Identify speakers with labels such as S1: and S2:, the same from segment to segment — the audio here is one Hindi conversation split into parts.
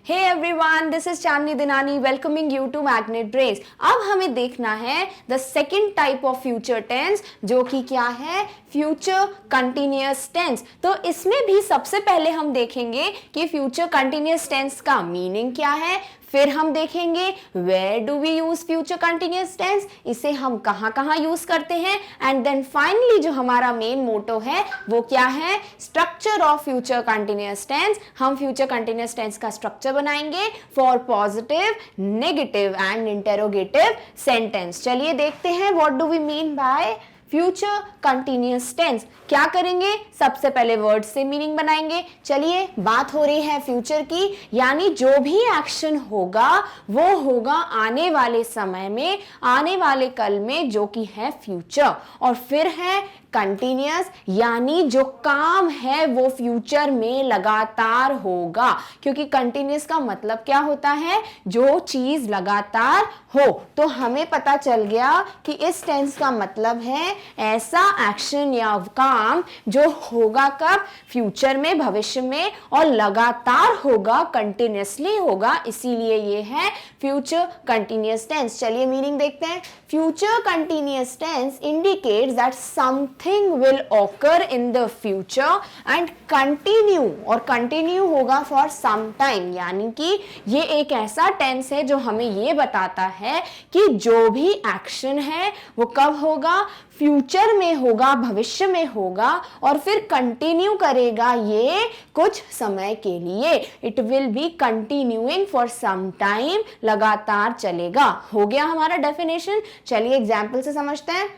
S1: Hey everyone, this is Chandni Dinani welcoming you to Magnet Brains. अब हमें देखना है the second type of future tense जो कि क्या है future continuous tense. तो इसमें भी सबसे पहले हम देखेंगे कि future continuous tense का meaning क्या है, फिर हम देखेंगे where do we use future continuous tense, इसे हम कहाँ कहाँ यूज करते हैं, एंड देन फाइनली जो हमारा मेन मोटो है वो क्या है, structure of future continuous tense. हम फ्यूचर कंटिन्यूअस टेंस का स्ट्रक्चर बनाएंगे for positive, negative and interrogative sentence. चलिए देखते हैं what do we mean by future continuous tense. क्या करेंगे, सबसे पहले वर्ड से मीनिंग बनाएंगे. चलिए, बात हो रही है फ्यूचर की, यानी जो भी एक्शन होगा वो होगा आने वाले समय में, आने वाले कल में, जो कि है फ्यूचर. और फिर है कंटिन्यूअस, यानी जो काम है वो फ्यूचर में लगातार होगा, क्योंकि कंटिन्यूअस का मतलब क्या होता है, जो चीज लगातार हो. तो हमें पता चल गया कि इस टेंस का मतलब है ऐसा एक्शन या काम जो होगा कब, फ्यूचर में, भविष्य में, और लगातार होगा, कंटिन्यूअसली होगा, इसीलिए ये है फ्यूचर कंटिन्यूअस टेंस. चलिए मीनिंग देखते हैं. Future continuous tense indicates that something will occur in the future and continue, और कंटिन्यू होगा फॉर सम टाइम, यानी कि ये एक ऐसा टेंस है जो हमें ये बताता है कि जो भी एक्शन है वो कब होगा, फ्यूचर में होगा, भविष्य में होगा, और फिर कंटिन्यू करेगा ये कुछ समय के लिए. It will be continuing for some time, लगातार चलेगा. हो गया हमारा डेफिनेशन. चलिए एग्जाम्पल से समझते हैं.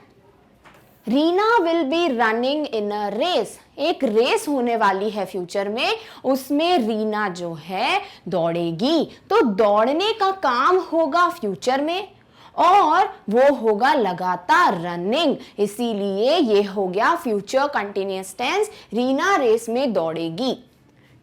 S1: Reena will be running in a race. एक रेस होने वाली है फ्यूचर में, उसमें रीना जो है दौड़ेगी. तो दौड़ने का काम होगा फ्यूचर में और वो होगा लगातार, रनिंग, इसीलिए ये हो गया future continuous tense. Reena race में दौड़ेगी.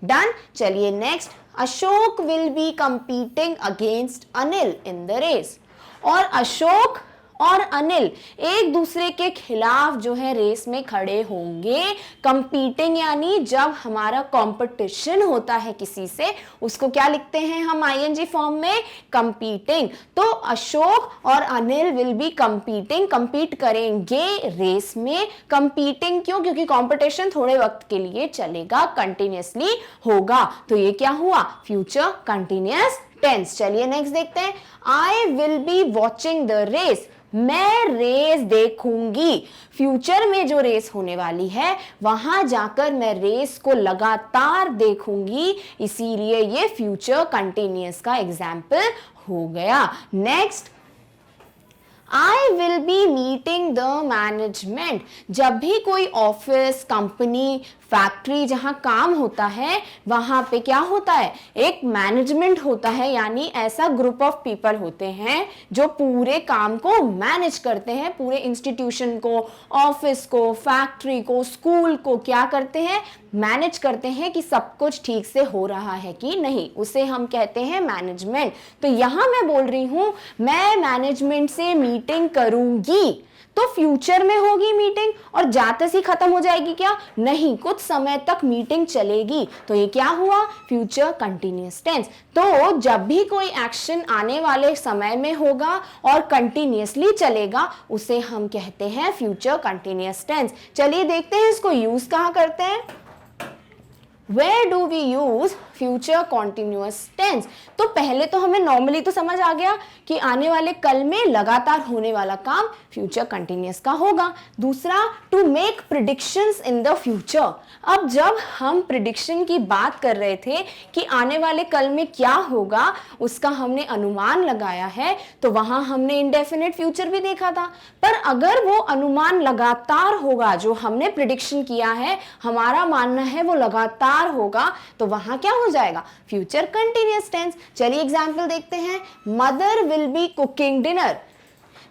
S1: डन. चलिए next. Ashok will be competing against Anil in the race. और अशोक और अनिल एक दूसरे के खिलाफ जो है रेस में खड़े होंगे. कंपीटिंग यानी जब हमारा कंपटीशन होता है किसी से, उसको क्या लिखते हैं हम आईएनजी फॉर्म में, कंपीटिंग. तो अशोक और Anil will be competing, compete करेंगे रेस में. कंपीटिंग क्यों, क्योंकि कंपटीशन थोड़े वक्त के लिए चलेगा, कंटिन्यूअसली होगा. तो ये क्या हुआ, फ्यूचर कंटिन्यूअस टेंस. चलिए नेक्स्ट देखते हैं. I will be watching the race. मैं रेस देखूंगी. फ्यूचर में जो रेस होने वाली है वहां जाकर मैं रेस को लगातार देखूंगी, इसीलिए ये फ्यूचर कंटिन्यूअस का एग्जाम्पल हो गया. Next. I will be meeting the management. जब भी कोई ऑफिस, कंपनी, फैक्ट्री जहां काम होता है वहां पे क्या होता है, एक मैनेजमेंट होता है, यानी ऐसा ग्रुप ऑफ पीपल होते हैं जो पूरे काम को मैनेज करते हैं, पूरे इंस्टीट्यूशन को, ऑफिस को, फैक्ट्री को, स्कूल को क्या करते हैं, मैनेज करते हैं कि सब कुछ ठीक से हो रहा है कि नहीं, उसे हम कहते हैं मैनेजमेंट. तो यहां मैं बोल रही हूं मैं मैनेजमेंट से मीटिंग करूंगी, तो फ्यूचर में होगी मीटिंग और जाते से खत्म हो जाएगी क्या, नहीं, कुछ समय तक मीटिंग चलेगी. तो ये क्या हुआ, फ्यूचर कंटिन्यूअस टेंस. तो जब भी कोई एक्शन आने वाले समय में होगा और कंटिन्यूअसली चलेगा, उसे हम कहते हैं फ्यूचर कंटिन्यूअस टेंस. चलिए देखते हैं इसको यूज कहाँ करते हैं. Where do we use future continuous tense. तो पहले तो हमें नॉर्मली तो समझ आ गया कि आने वाले कल में लगातार होने वाला काम फ्यूचर कंटिन्यूअस का होगा. दूसरा, to make predictions in the future. अब जब हम प्रिडिक्शन की बात कर रहे थे कि आने वाले कल में क्या होगा, उसका हमने अनुमान लगाया है, तो वहां हमने इंडेफिनिट फ्यूचर भी देखा था. पर अगर वो अनुमान लगातार होगा, जो हमने प्रिडिक्शन किया है, हमारा मानना है वो लगातार होगा, तो वहां क्या हो जाएगा, फ्यूचर कंटिन्यूअस टेंस. चलिए एग्जांपल देखते हैं. Mother will be cooking dinner.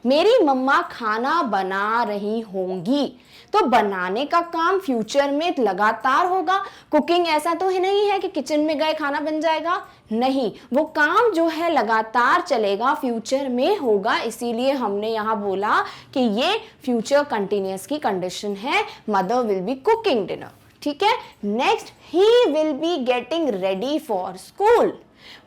S1: मेरी मम्मा खाना बना रही होंगी. तो बनाने का काम फ्यूचर में लगातार होगा. कुकिंग ऐसा तो है नहीं है कि किचन में गए खाना बन जाएगा, नहीं, वो काम जो है लगातार चलेगा, फ्यूचर में होगा, इसीलिए हमने यहाँ बोला कि ये फ्यूचर कंटिन्यूअस की कंडीशन है. Mother will be cooking dinner. ठीक है. Next, he will be getting ready for school.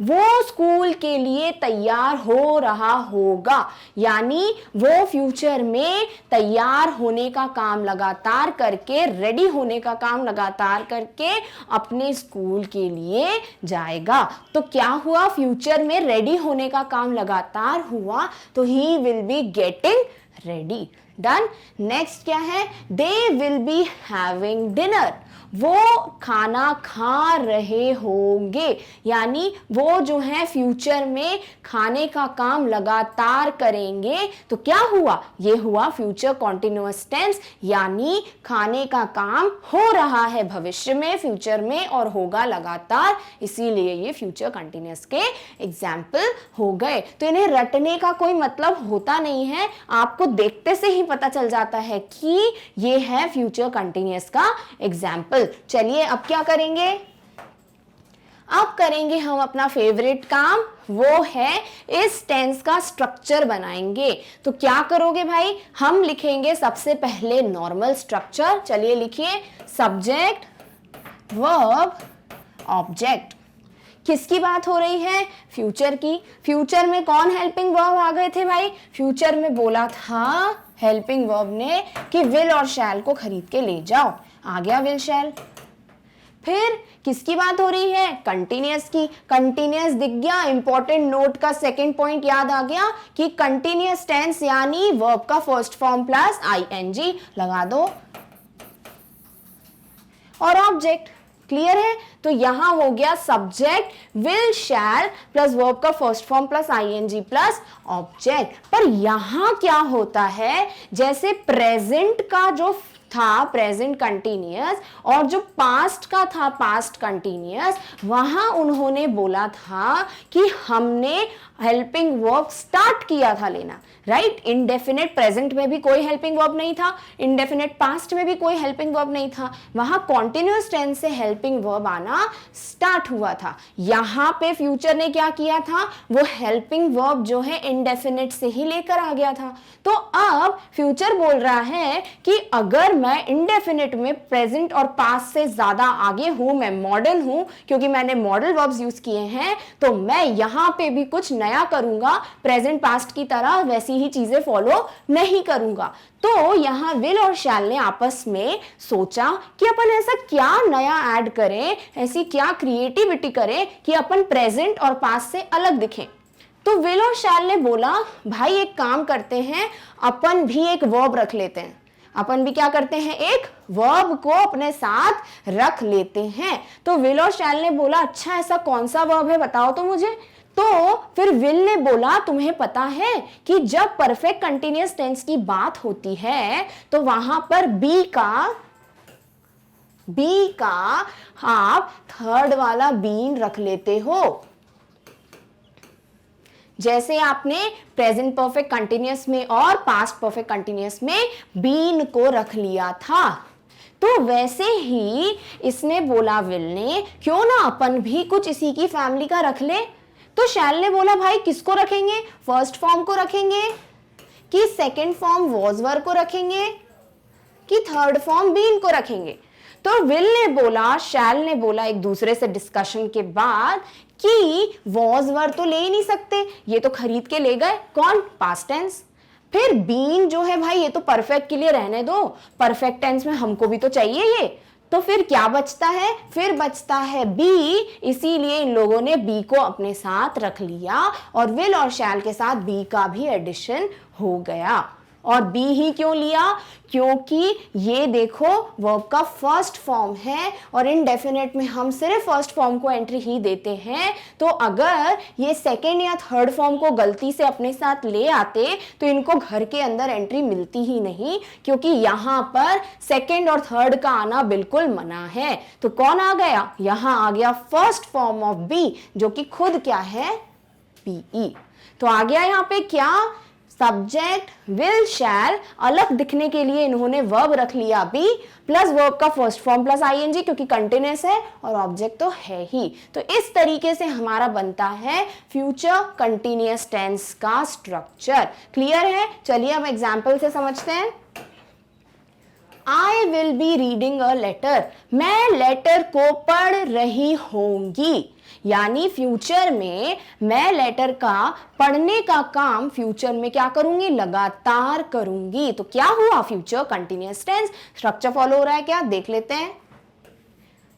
S1: वो स्कूल के लिए तैयार हो रहा होगा, यानी वो फ्यूचर में तैयार होने का काम लगातार करके, रेडी होने का काम लगातार करके अपने स्कूल के लिए जाएगा। तो क्या हुआ, फ्यूचर में रेडी होने का काम लगातार हुआ, तो he will be getting ready. Done. Next क्या है, दे विल बी हैविंग डिनर, वो खाना खा रहे होंगे, यानी वो जो है फ्यूचर में खाने का काम लगातार करेंगे। तो क्या हुआ, ये हुआ फ्यूचर कॉन्टिन्यूअस टेंस, यानी खाने का काम हो रहा है भविष्य में, फ्यूचर में, और होगा लगातार, इसीलिए ये फ्यूचर कंटिन्यूअस के एग्जाम्पल हो गए। तो इन्हें रटने का कोई मतलब होता नहीं है, आपको देखते से ही पता चल जाता है कि ये है फ्यूचर कंटिन्यूअस का एग्जाम्पल। चलिए अब क्या करेंगे, अब करेंगे हम अपना फेवरेट काम, वो है इस टेंस का स्ट्रक्चर बनाएंगे। तो क्या करोगे भाई, हम लिखेंगे सबसे पहले नॉर्मल स्ट्रक्चर। चलिए लिखिए, सब्जेक्ट, वर्ब, ऑब्जेक्ट। किसकी बात हो रही है, फ्यूचर की। फ्यूचर में कौन हेल्पिंग वर्ब आ गए थे भाई, फ्यूचर में बोला था हेल्पिंग वर्ब ने कि विल और शैल को खरीद के ले जाओ, आ गया विल शैल। फिर किसकी बात हो रही है, कंटिन्यूअस की। कंटिन्यूअस दिख गया, इंपॉर्टेंट नोट का सेकंड पॉइंट याद आ गया कि कंटिन्यूअस टेंस यानी वर्ब का फर्स्ट फॉर्म प्लस आईएनजी लगा दो, और ऑब्जेक्ट। क्लियर है, तो यहां हो गया subject will shall plus verb का first form plus ING plus object. पर यहां क्या होता है, जैसे प्रेजेंट का जो था प्रेजेंट कंटिन्यूअस और जो पास्ट का था पास्ट कंटिन्यूअस, वहां उन्होंने बोला था कि हमने हेल्पिंग वर्ब स्टार्ट किया था लेना, राइट। इंडेफिनेट प्रेजेंट में भी कोई हेल्पिंग वर्ब नहीं था, इंडेफिनेट पास्ट में भी कोई हेल्पिंग वर्ब नहीं था, वहां कॉन्टिन्यूअस टेंस से हेल्पिंग वर्ब आना स्टार्ट हुआ था। यहां पे फ्यूचर ने क्या किया था, वो हेल्पिंग वर्ब जो है इंडेफिनेट से ही लेकर आ गया था। तो अब फ्यूचर बोल रहा है कि अगर मैं इंडेफिनेट में प्रेजेंट और पास्ट से ज्यादा आगे हूं, मैं मॉडर्न हूं क्योंकि मैंने मॉडल वर्ब्स यूज किए हैं, तो मैं यहां पे भी कुछ नया करूंगा, प्रेजेंट पास्ट की तरह वैसी ही चीजें फॉलो नहीं करूंगा। तो यहां विल और शैल ने आपस में सोचा कि अपन ऐसा क्या नया ऐड करें, ऐसी क्या क्रिएटिविटी करें कि अपन प्रेजेंट और पास्ट से अलग दिखें। तो विल और शैल ने बोला, भाई एक काम करते हैं, अपन भी एक वर्ब रख लेते हैं। अपन भी क्या करते हैं, एक वर्ब को अपने साथ रख लेते हैं। तो विल और शैल ने बोला, अच्छा ऐसा कौन सा वर्ब है बताओ तो मुझे। तो फिर विल ने बोला, तुम्हें पता है कि जब परफेक्ट कंटिन्यूअस टेंस की बात होती है तो वहां पर बी का आप थर्ड वाला बीन रख लेते हो। जैसे आपने प्रेजेंट परफेक्ट कंटिन्यूअस में और पास्ट परफेक्ट कंटिन्यूअस में बीन को रख लिया था, तो वैसे ही इसने बोला विल ने, क्यों ना अपन भी कुछ इसी की फैमिली का रख ले। तो शैल ने बोला, भाई किसको रखेंगे, फर्स्ट फॉर्म को रखेंगे कि सेकंड फॉर्म वॉज वर को रखेंगे कि थर्ड फॉर्म बीन को रखेंगे। तो विल ने बोला, शैल ने बोला एक दूसरे से डिस्कशन के बाद कि वॉज वर तो ले ही नहीं सकते, ये तो खरीद के ले गए, कौन, पास्ट टेंस। फिर बीन जो है भाई ये तो परफेक्ट के लिए रहने दो, परफेक्ट टेंस में हमको भी तो चाहिए ये। तो फिर क्या बचता है, फिर बचता है बी, इसीलिए इन लोगों ने बी को अपने साथ रख लिया और विल और शैल के साथ बी का भी एडिशन हो गया। और बी ही क्यों लिया, क्योंकि ये देखो वर्ब का फर्स्ट फॉर्म है और इनडेफिनेट में हम सिर्फ फर्स्ट फॉर्म को एंट्री ही देते हैं। तो अगर ये सेकेंड या थर्ड फॉर्म को गलती से अपने साथ ले आते तो इनको घर के अंदर एंट्री मिलती ही नहीं, क्योंकि यहाँ पर सेकेंड और थर्ड का आना बिल्कुल मना है। तो कौन आ गया, यहाँ आ गया फर्स्ट फॉर्म ऑफ बी, जो कि खुद क्या है, बीई। तो आ गया यहाँ पे क्या, सब्जेक्ट विल शैल, अलग दिखने के लिए इन्होंने वर्ब रख लिया बी प्लस वर्ब का फर्स्ट फॉर्म प्लस आईएनजी, क्योंकि कंटिन्यूअस है और ऑब्जेक्ट तो है ही। तो इस तरीके से हमारा बनता है फ्यूचर कंटिन्यूअस टेंस का स्ट्रक्चर। क्लियर है, चलिए अब एग्जाम्पल से समझते हैं। I will be reading a letter, मैं लेटर को पढ़ रही होंगी, यानी फ्यूचर में मैं लेटर का पढ़ने का काम फ्यूचर में क्या करूंगी, लगातार करूंगी। तो क्या हुआ, future continuous tense. Structure follow हो रहा है क्या, देख लेते हैं।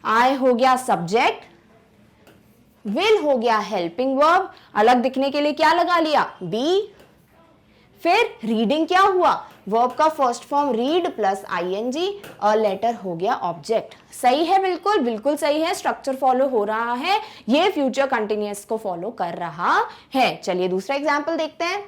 S1: आई हो गया सब्जेक्ट, विल हो गया हेल्पिंग वर्ब, अलग दिखने के लिए क्या लगा लिया, बी। फिर रीडिंग क्या हुआ, वर्ब का first form read plus ING, और लेटर हो गया ऑब्जेक्ट। सही है, बिल्कुल बिल्कुल सही है, स्ट्रक्चर फॉलो हो रहा है, ये फ्यूचर कंटिन्यूअस को फॉलो कर रहा है। चलिए दूसरा एग्जाम्पल देखते हैं।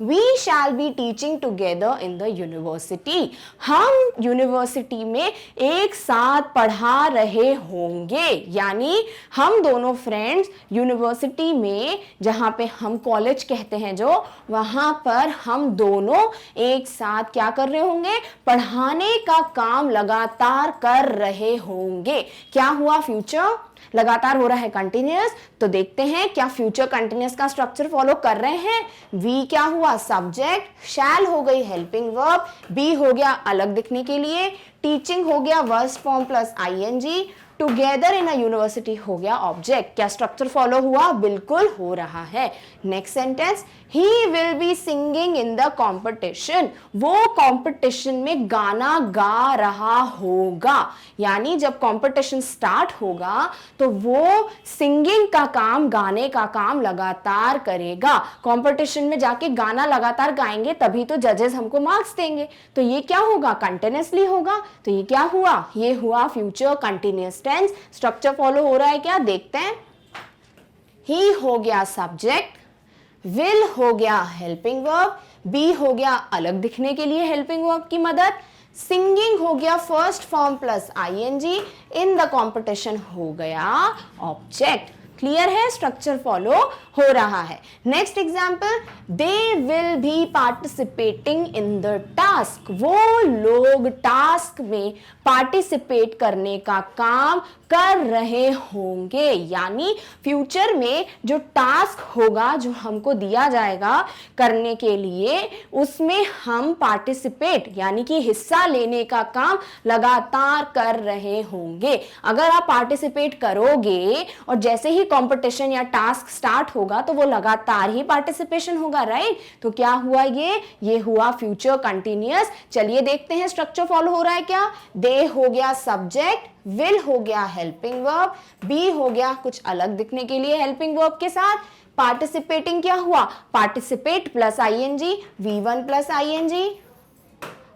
S1: We shall be teaching together in the university. हम यूनिवर्सिटी में एक साथ पढ़ा रहे होंगे, यानी हम दोनों फ्रेंड्स यूनिवर्सिटी में, जहाँ पे हम कॉलेज कहते हैं जो, वहाँ पर हम दोनों एक साथ क्या कर रहे होंगे, पढ़ाने का काम लगातार कर रहे होंगे। क्या हुआ, फ्यूचर लगातार हो रहा है, कंटिन्यूअस। तो देखते हैं क्या फ्यूचर कंटिन्यूअस का स्ट्रक्चर फॉलो कर रहे हैं। वी क्या हुआ, सब्जेक्ट, शैल हो गई हेल्पिंग वर्ब, बी हो गया अलग दिखने के लिए, टीचिंग हो गया worst form plus ING, together in a university हो गया ऑब्जेक्ट। क्या स्ट्रक्चर फॉलो हुआ, बिल्कुल हो रहा है। Next sentence, he will be singing in the competition, वो कॉम्पिटिशन में गाना गा रहा होगा, यानी जब कॉम्पिटिशन स्टार्ट होगा तो वो सिंगिंग का काम, गाने का काम लगातार करेगा। कॉम्पिटिशन में जाके गाना लगातार गाएंगे तभी तो जजेस हमको मार्क्स देंगे, तो ये क्या होगा, कंटिन्यूअसली होगा। तो ये क्या हुआ, ये हुआ future continuous tense. Structure follow हो रहा है क्या, देखते हैं। ही हो गया सब्जेक्ट, विल हो गया हेल्पिंग वर्ब, बी हो गया अलग दिखने के लिए हेल्पिंग वर्ब की मदद, सिंगिंग हो गया first form plus ING, in the competition हो गया ऑब्जेक्ट। क्लियर है, स्ट्रक्चर फॉलो हो रहा है। Next example, they will be participating in the task, वो लोग टास्क में पार्टिसिपेट करने का काम कर रहे होंगे, यानी फ्यूचर में जो टास्क होगा, जो हमको दिया जाएगा करने के लिए, उसमें हम पार्टिसिपेट यानी कि हिस्सा लेने का काम लगातार कर रहे होंगे। अगर आप पार्टिसिपेट करोगे और जैसे ही कंपटीशन या टास्क स्टार्ट होगा तो वो लगातार ही पार्टिसिपेशन होगा, राइट। तो क्या हुआ, ये हुआ फ्यूचर कंटिन्यूअस। चलिए देखते हैं स्ट्रक्चर फॉलो हो रहा है क्या। दे हो गया सब्जेक्ट, विल हो गया हेल्पिंग वर्ब, बी हो गया कुछ अलग दिखने के लिए हेल्पिंग वर्ब के साथ, पार्टिसिपेटिंग क्या हुआ, participate plus ING, V1 plus ING,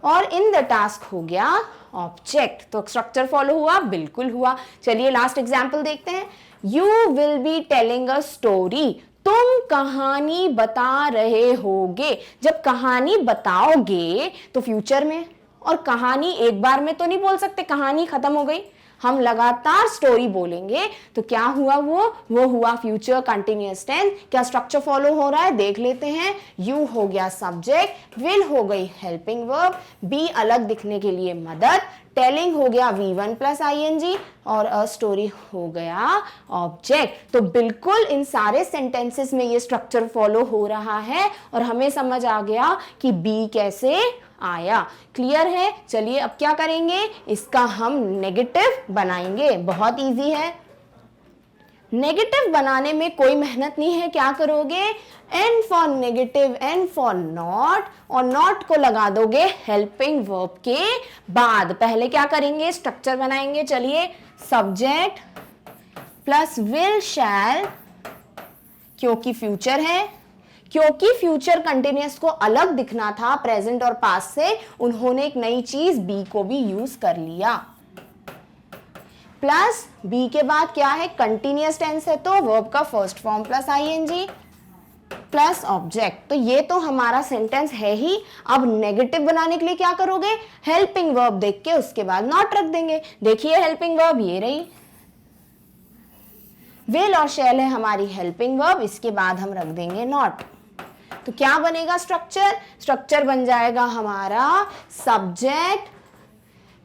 S1: और इन द टास्क हो गया ऑब्जेक्ट। तो स्ट्रक्चर फॉलो हुआ, बिल्कुल हुआ। चलिए लास्ट एग्जाम्पल देखते हैं। You will be telling a story, तुम कहानी बता रहे होगे। जब कहानी बताओगे तो फ्यूचर में, और कहानी एक बार में तो नहीं बोल सकते, कहानी खत्म हो गई, हम लगातार स्टोरी बोलेंगे। तो क्या हुआ, वो हुआ फ्यूचर कंटिन्यूअस टेंस। क्या स्ट्रक्चर फॉलो हो रहा है, देख लेते हैं। यू हो गया सब्जेक्ट, विल हो गई हेल्पिंग वर्ब, बी अलग दिखने के लिए मदद, टेलिंग हो गया V1 प्लस आईएनजी, और अ स्टोरी हो गया ऑब्जेक्ट। तो बिल्कुल इन सारे सेंटेंसेस में ये स्ट्रक्चर फॉलो हो रहा है और हमें समझ आ गया कि बी कैसे आया। क्लियर है। चलिए अब क्या करेंगे, इसका हम नेगेटिव बनाएंगे। बहुत इजी है, नेगेटिव बनाने में कोई मेहनत नहीं है। क्या करोगे, N for negative, N for not, और नॉट को लगा दोगे हेल्पिंग वर्ब के बाद। पहले क्या करेंगे, स्ट्रक्चर बनाएंगे। चलिए, सब्जेक्ट प्लस विल शैल, क्योंकि फ्यूचर है, क्योंकि फ्यूचर कंटिन्यूअस को अलग दिखना था प्रेजेंट और पास्ट से, उन्होंने एक नई चीज बी को भी यूज कर लिया। प्लस बी के बाद क्या है, कंटिन्यूअस टेंस है तो वर्ब का first form plus ING plus object. तो ये तो हमारा सेंटेंस है ही। अब नेगेटिव बनाने के लिए क्या करोगे, हेल्पिंग वर्ब देख के उसके बाद नॉट रख देंगे। देखिए हेल्पिंग वर्ब ये रही, विल और शैल है हमारी हेल्पिंग वर्ब, इसके बाद हम रख देंगे नॉट। तो क्या बनेगा स्ट्रक्चर, स्ट्रक्चर बन जाएगा हमारा सब्जेक्ट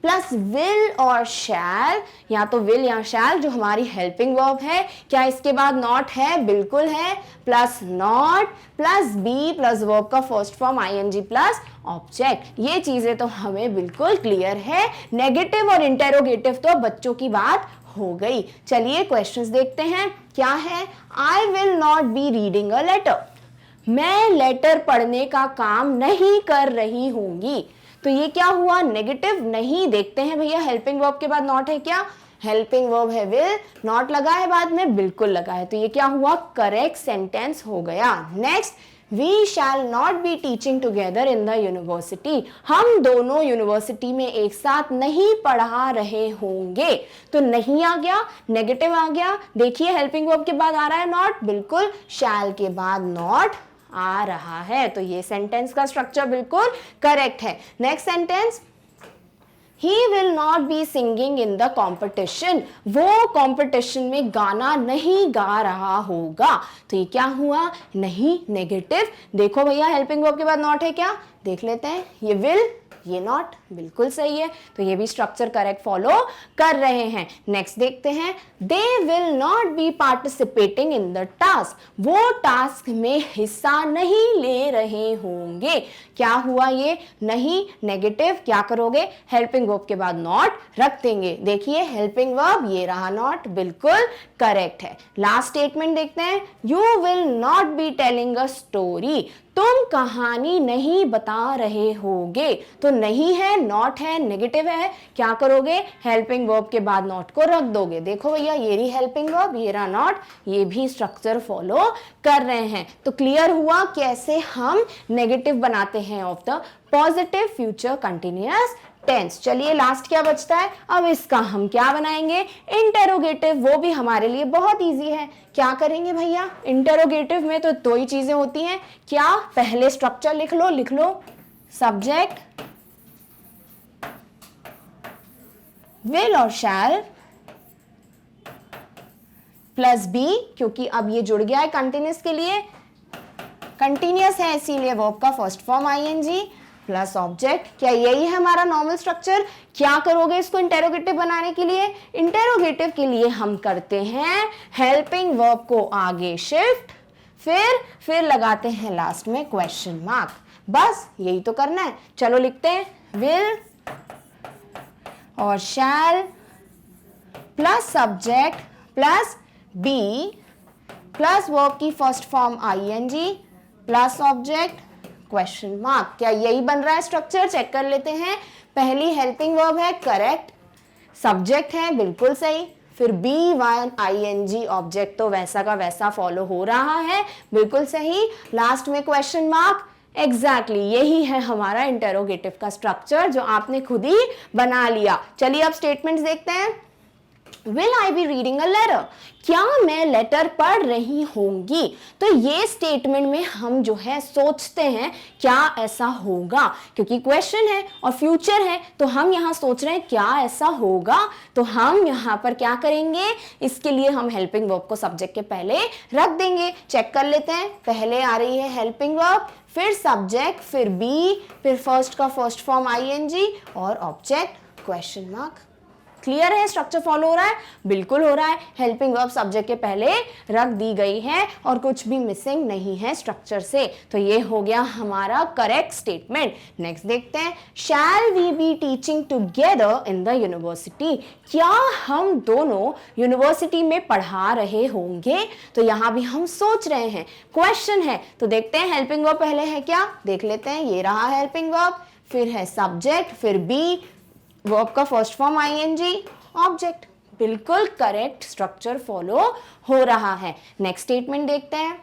S1: प्लस विल और शैल, या तो विल या शैल जो हमारी हेल्पिंग वर्ब है। क्या इसके बाद नॉट है, बिल्कुल है, plus not plus be plus verb का first form ING plus object. ये चीजें तो हमें बिल्कुल क्लियर है। नेगेटिव और इंटेरोगेटिव तो बच्चों की बात हो गई। चलिए क्वेश्चंस देखते हैं क्या है। I will not be reading a letter, मैं लेटर पढ़ने का काम नहीं कर रही होंगी। तो ये क्या हुआ, नेगेटिव नहीं। देखते हैं भैया हेल्पिंग वर्ब के बाद नॉट है क्या, हेल्पिंग वर्ब है विल, नॉट लगा है बाद में, बिल्कुल लगा है। तो ये क्या हुआ, करेक्ट सेंटेंस हो गया। Next, we shall not be teaching together in the university, हम दोनों यूनिवर्सिटी में एक साथ नहीं पढ़ा रहे होंगे। तो नहीं आ गया, नेगेटिव आ गया। देखिए हेल्पिंग वर्ब के बाद आ रहा है नॉट, बिल्कुल, शैल के बाद नॉट आ रहा है। तो ये सेंटेंस का स्ट्रक्चर बिल्कुल करेक्ट है। Next sentence, He will not be singing in the competition, वो कंपटीशन में गाना नहीं गा रहा होगा। तो ये क्या हुआ, नहीं, नेगेटिव। देखो भैया हेल्पिंग वर्ब के बाद नॉट है क्या, देख लेते हैं, ये विल, ये नॉट, बिल्कुल सही है। तो ये भी स्ट्रक्चर करेक्ट फॉलो कर रहे हैं। नेक्स्ट देखते हैं, they will not B participating in the task, वो टास्क में हिस्सा नहीं ले रहे होंगे। क्या हुआ, ये नहीं, नेगेटिव। क्या करोगे, हेल्पिंग वर्ब के बाद नॉट रख देंगे। देखिए हेल्पिंग वर्ब, ये रहा नॉट, बिल्कुल करेक्ट है। लास्ट स्टेटमेंट देखते हैं, you will not be telling a story, तुम कहानी नहीं बता रहे होगे। तो नहीं है, नॉट है, नेगेटिव है। क्या करोगे, हेल्पिंग वर्ब के बाद नॉट को रख दोगे। देखो भैया ये रही हेल्पिंग वर्ब, ये रहा नॉट, ये भी स्ट्रक्चर फॉलो कर रहे हैं। तो क्लियर हुआ कैसे हम नेगेटिव बनाते हैं of the positive future continuous tense. चलिए लास्ट क्या बचता है, अब इसका हम क्या बनाएंगे, इंटेरोगेटिव। वो भी हमारे लिए बहुत इजी है। क्या करेंगे भैया, इंटेरोगेटिव में तो दो ही चीजें होती हैं। क्या, पहले स्ट्रक्चर लिख लो, सब्जेक्ट विल और शैल प्लस बी, क्योंकि अब ये जुड़ गया है कंटिन्यूअस के लिए, कंटिन्यूअस है इसीलिए वर्ब का first form ING plus object. क्या यही है हमारा नॉर्मल स्ट्रक्चर। क्या करोगे इसको इंटेरोगेटिव बनाने के लिए, इंटेरोगेटिव के लिए हम करते हैं हेल्पिंग वर्ब को आगे शिफ्ट, फिर लगाते हैं लास्ट में क्वेश्चन मार्क। बस यही तो करना है। चलो लिखते हैं, विल और shall plus subject plus be plus verb की first form ING plus object question mark. क्या यही बन रहा है स्ट्रक्चर, चेक कर लेते हैं। पहली हेल्पिंग वर्ब है करेक्ट, सब्जेक्ट है बिल्कुल सही, फिर B1 ING ऑब्जेक्ट तो वैसा का वैसा फॉलो हो रहा है, बिल्कुल सही। लास्ट में क्वेश्चन मार्क, एग्जैक्टली यही है हमारा इंटेरोगेटिव का स्ट्रक्चर जो आपने खुद ही बना लिया। चलिए अब स्टेटमेंट्स देखते हैं। Will I be reading a letter? क्या मैं लेटर पढ़ रही होंगी। तो ये स्टेटमेंट में हम जो है सोचते हैं क्या ऐसा होगा, क्योंकि क्वेश्चन है और फ्यूचर है तो हम यहाँ सोच रहे हैं क्या ऐसा होगा। तो हम यहाँ पर क्या करेंगे, इसके लिए हम हेल्पिंग वर्ब को सब्जेक्ट के पहले रख देंगे। चेक कर लेते हैं, पहले आ रही है हेल्पिंग वर्ब, फिर सब्जेक्ट, फिर बी, फिर फर्स्ट का फर्स्ट फॉर्म आईएनजी और ऑब्जेक्ट क्वेश्चन मार्क। क्लियर है, स्ट्रक्चर फॉलो हो रहा है, बिल्कुल हो रहा है। हेल्पिंग वर्ब सब्जेक्ट के पहले रख दी गई है और कुछ भी मिसिंग नहीं है स्ट्रक्चर से। तो ये हो गया हमारा करेक्ट स्टेटमेंट। नेक्स्ट देखते हैं, shall we be teaching together in the university. क्या हम दोनों यूनिवर्सिटी में पढ़ा रहे होंगे। तो यहाँ भी हम सोच रहे हैं, क्वेश्चन है तो देखते हैं हेल्पिंग वर्ब पहले है क्या, देख लेते हैं। ये रहा हेल्पिंग वर्ब, फिर है सब्जेक्ट, फिर बी, वर्ब का फर्स्ट फॉर्म आईएनजी, ऑब्जेक्ट। बिल्कुल करेक्ट स्ट्रक्चर फॉलो हो रहा है। नेक्स्ट स्टेटमेंट देखते हैं,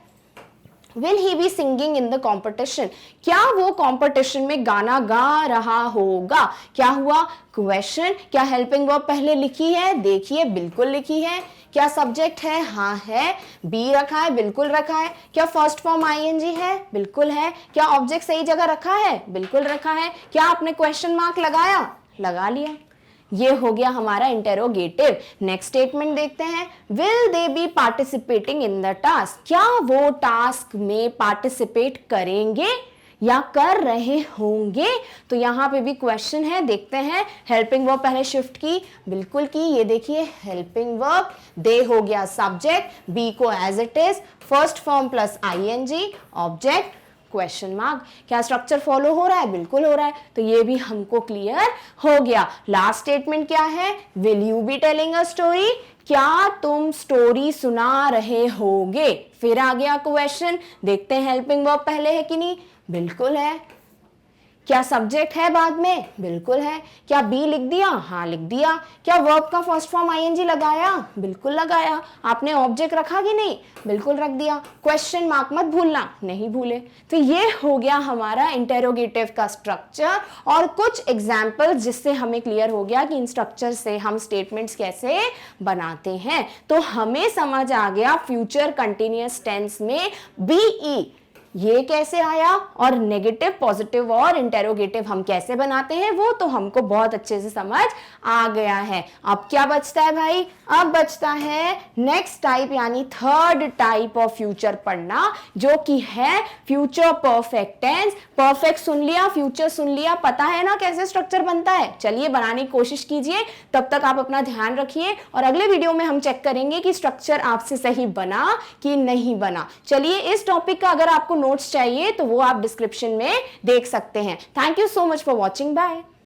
S1: will he be singing in the competition. क्या वो कॉम्पिटिशन में गाना गा रहा होगा। क्या हुआ, क्वेश्चन। क्या हेल्पिंग वर्ब पहले लिखी है, देखिए बिल्कुल लिखी है। क्या सब्जेक्ट है, हाँ है। बी रखा है, बिल्कुल रखा है। क्या फर्स्ट फॉर्म आईएनजी है, बिल्कुल है। क्या ऑब्जेक्ट सही जगह रखा है, बिल्कुल रखा है। क्या आपने क्वेश्चन मार्क लगाया, लगा लिया। ये हो गया हमारा इंटेरोगेटिव। नेक्स्ट स्टेटमेंट देखते हैं, will they B participating in the task. क्या वो टास्क में पार्टिसिपेट करेंगे या कर रहे होंगे। तो यहाँ पे भी क्वेश्चन है, देखते हैं। हेल्पिंग वर्ब पहले शिफ्ट की, बिल्कुल की। ये देखिए हेल्पिंग वर्ब, दे हो गया सब्जेक्ट, बी को as it is, first form plus ING, object question mark. क्या स्ट्रक्चर फॉलो हो रहा है? बिल्कुल हो रहा है, तो ये भी हमको क्लियर हो गया। लास्ट स्टेटमेंट क्या है? Will you be telling a story? क्या तुम स्टोरी सुना रहे होगे? फिर आ गया क्वेश्चन, देखते हैं हेल्पिंग वर्ब पहले है कि नहीं। बिल्कुल है। क्या सब्जेक्ट है बाद में? बिल्कुल है। क्या बी लिख दिया? हाँ लिख दिया। क्या वर्ब का फर्स्ट फॉर्म आईएनजी लगाया? बिल्कुल लगाया। आपने ऑब्जेक्ट रखा कि नहीं? बिल्कुल रख दिया। क्वेश्चन मार्क मत भूलना, नहीं भूले। तो ये हो गया हमारा इंटेरोगेटिव का स्ट्रक्चर और कुछ एग्जाम्पल जिससे हमें क्लियर हो गया कि इन स्ट्रक्चर से हम स्टेटमेंट्स कैसे बनाते हैं। तो हमें समझ आ गया फ्यूचर कंटिन्यूअस टेंस में बीई ये कैसे आया और नेगेटिव, पॉजिटिव और इंटेरोगेटिव हम कैसे बनाते हैं, वो तो हमको बहुत अच्छे से समझ आ गया है। अब क्या बचता है भाई? अब बचता है नेक्स्ट टाइप यानी थर्ड टाइप ऑफ फ्यूचर पढ़ना, जो कि है फ्यूचर परफेक्ट टेंस। परफेक्ट सुन लिया, फ्यूचर सुन लिया, पता है ना कैसे स्ट्रक्चर बनता है? चलिए बनाने की कोशिश कीजिए। तब तक आप अपना ध्यान रखिए और अगले वीडियो में हम चेक करेंगे कि स्ट्रक्चर आपसे सही बना कि नहीं बना। चलिए, इस टॉपिक का अगर आपको नोट्स चाहिए तो वो आप डिस्क्रिप्शन में देख सकते हैं। Thank you so much for watching. Bye.